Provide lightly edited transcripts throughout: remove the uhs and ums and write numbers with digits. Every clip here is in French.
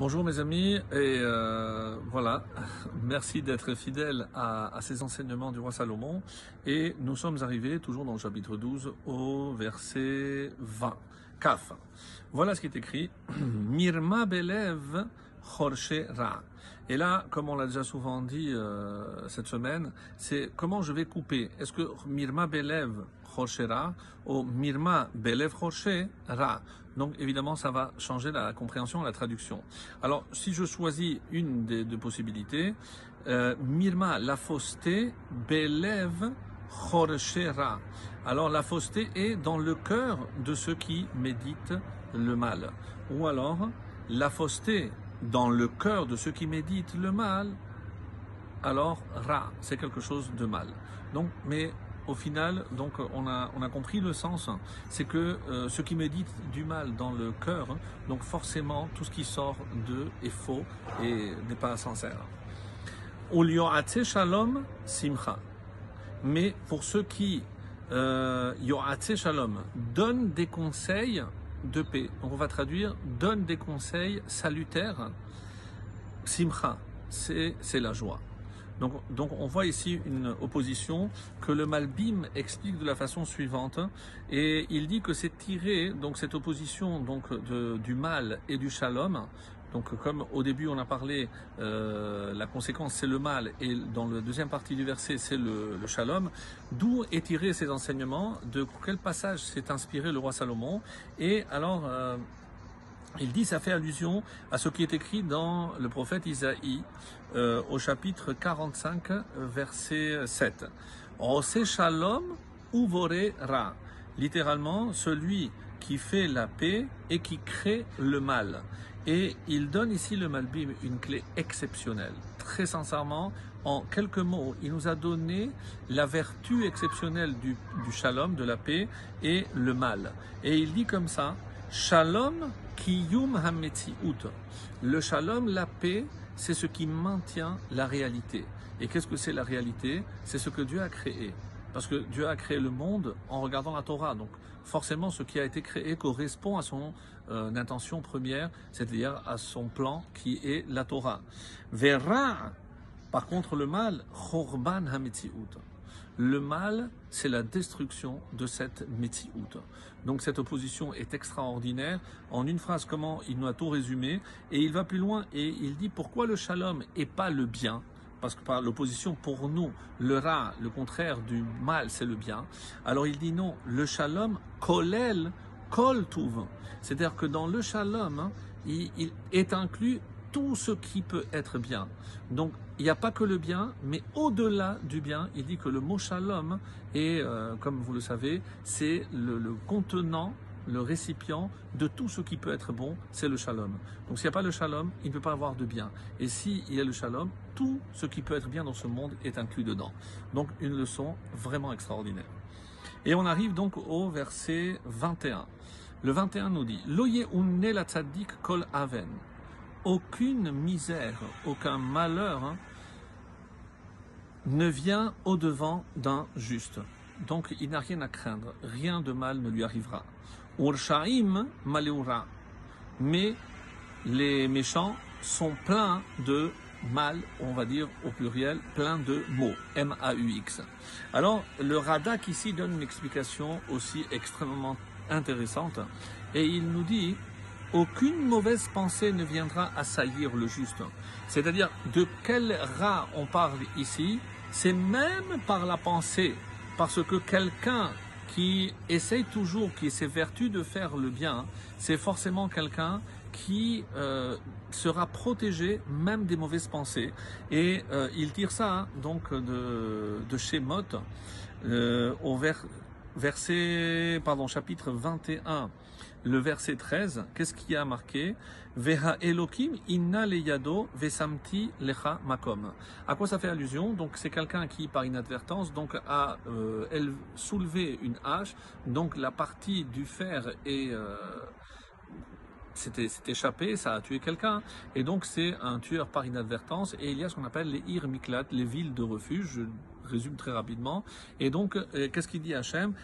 Bonjour mes amis, et voilà, merci d'être fidèles à ces enseignements du roi Salomon. Et nous sommes arrivés, toujours dans le chapitre 12, au verset 20, Kaf. Voilà ce qui est écrit, Mirma belev chorshe ra. Et là, comme on l'a déjà souvent dit cette semaine, c'est comment je vais couper. Est-ce que Mirma belev chorshe ra ou Mirma belev chorshe ra? Donc évidemment, ça va changer la compréhension, la traduction. Alors, si je choisis une des deux possibilités, Mirma, la fausseté, Belev, Chorshera. Alors, la fausseté est dans le cœur de ceux qui méditent le mal. Ou alors, la fausseté dans le cœur de ceux qui méditent le mal, alors Ra, c'est quelque chose de mal. Donc, mais au final, donc on a compris le sens, c'est que ce qui médite du mal dans le cœur, donc forcément tout ce qui sort d'eux est faux et n'est pas sincère. Ulyoatse shalom simcha. Mais pour ceux qui yoatse shalom donnent des conseils de paix, donc on va traduire donne des conseils salutaires, simcha, c'est la joie. Donc on voit ici une opposition que le Malbim explique de la façon suivante, et il dit que c'est tiré, donc cette opposition donc du mal et du shalom. Donc comme au début on a parlé, la conséquence c'est le mal, et dans la deuxième partie du verset c'est le shalom. D'où est tiré ces enseignements, de quel passage s'est inspiré le roi Salomon. Et alors il dit, ça fait allusion à ce qui est écrit dans le prophète Isaïe au chapitre 45, verset 7. Ose shalom uvore ra. Littéralement, celui qui fait la paix et qui crée le mal. Et il donne ici le Malbim une clé exceptionnelle. Très sincèrement, en quelques mots, il nous a donné la vertu exceptionnelle du shalom, de la paix, et le mal. Et il dit comme ça, Shalom kiyum hametziut. Le shalom, la paix, c'est ce qui maintient la réalité. Et qu'est-ce que c'est la réalité? C'est ce que Dieu a créé. Parce que Dieu a créé le monde en regardant la Torah. Donc forcément, ce qui a été créé correspond à son intention première, c'est-à-dire à son plan qui est la Torah. Vera, par contre, le mal, chorban hametziut. Le mal, c'est la destruction de cette metsiout. Donc cette opposition est extraordinaire. En une phrase, comment il nous a tout résumé. Et il va plus loin et il dit pourquoi le shalom et pas le bien. Parce que par l'opposition, pour nous, le ra, le contraire du mal, c'est le bien. Alors il dit non, le shalom, kolel, kol tuv. C'est-à-dire que dans le shalom, il est inclus tout ce qui peut être bien. Donc, il n'y a pas que le bien, mais au-delà du bien, il dit que le mot shalom est, comme vous le savez, c'est le contenant, le récipient de tout ce qui peut être bon, c'est le shalom. Donc, s'il n'y a pas le shalom, il ne peut pas avoir de bien. Et s'il y a le shalom, tout ce qui peut être bien dans ce monde est inclus dedans. Donc, une leçon vraiment extraordinaire. Et on arrive donc au verset 21. Le 21 nous dit « Loye unne la tzaddik kol aven » aucune misère, aucun malheur ne vient au-devant d'un juste. Donc il n'a rien à craindre, rien de mal ne lui arrivera. Urshaim maleura. Mais les méchants sont pleins de mal, on va dire au pluriel, plein de mots, M-A-U-X. Alors le Radak ici donne une explication aussi extrêmement intéressante, et il nous dit aucune mauvaise pensée ne viendra assaillir le juste. C'est-à-dire, de quel rat on parle ici? C'est même par la pensée. Parce que quelqu'un qui essaye toujours, qui s'évertue de faire le bien, c'est forcément quelqu'un qui sera protégé même des mauvaises pensées. Et il tire ça donc de Shemot au chapitre 21. Le verset 13, qu'est-ce qu'il y a marqué? Veha Elokim inna leyado vesamti lecha makom. À quoi ça fait allusion? Donc c'est quelqu'un qui, par inadvertance, donc a soulevé une hache, donc la partie du fer est s'est échappé, ça a tué quelqu'un, et donc c'est un tueur par inadvertance. Et il y a ce qu'on appelle les Ir Miklat, les villes de refuge. Je résume très rapidement. Et donc, qu'est-ce qu'il dit Hachem?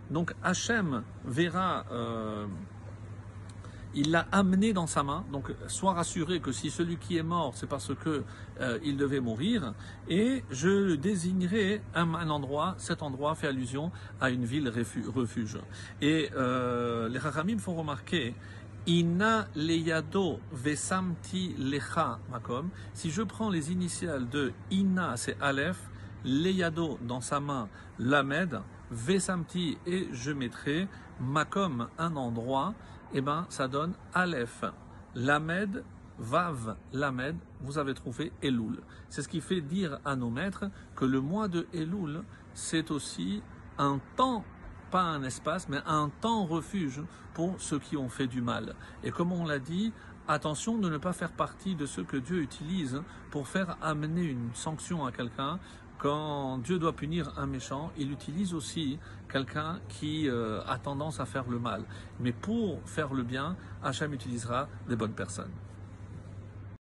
Donc Hachem verra il l'a amené dans sa main, donc sois rassuré que si celui qui est mort, c'est parce que il devait mourir, et je désignerai un endroit, cet endroit fait allusion à une ville refuge. Et les Chachamim font remarquer, Ina leyado vesamti lecha makom. Si je prends les initiales de Ina, c'est Aleph, leyado dans sa main, Lamed, vesamti et je mettrai makom un endroit, et ben ça donne Aleph, Lamed, Vav, Lamed, vous avez trouvé Elul. C'est ce qui fait dire à nos maîtres que le mois de Elul, c'est aussi un temps, pas un espace, mais un temps refuge pour ceux qui ont fait du mal. Et comme on l'a dit, attention de ne pas faire partie de ceux que Dieu utilise pour faire amener une sanction à quelqu'un. Quand Dieu doit punir un méchant, il utilise aussi quelqu'un qui a tendance à faire le mal. Mais pour faire le bien, Hachem utilisera des bonnes personnes.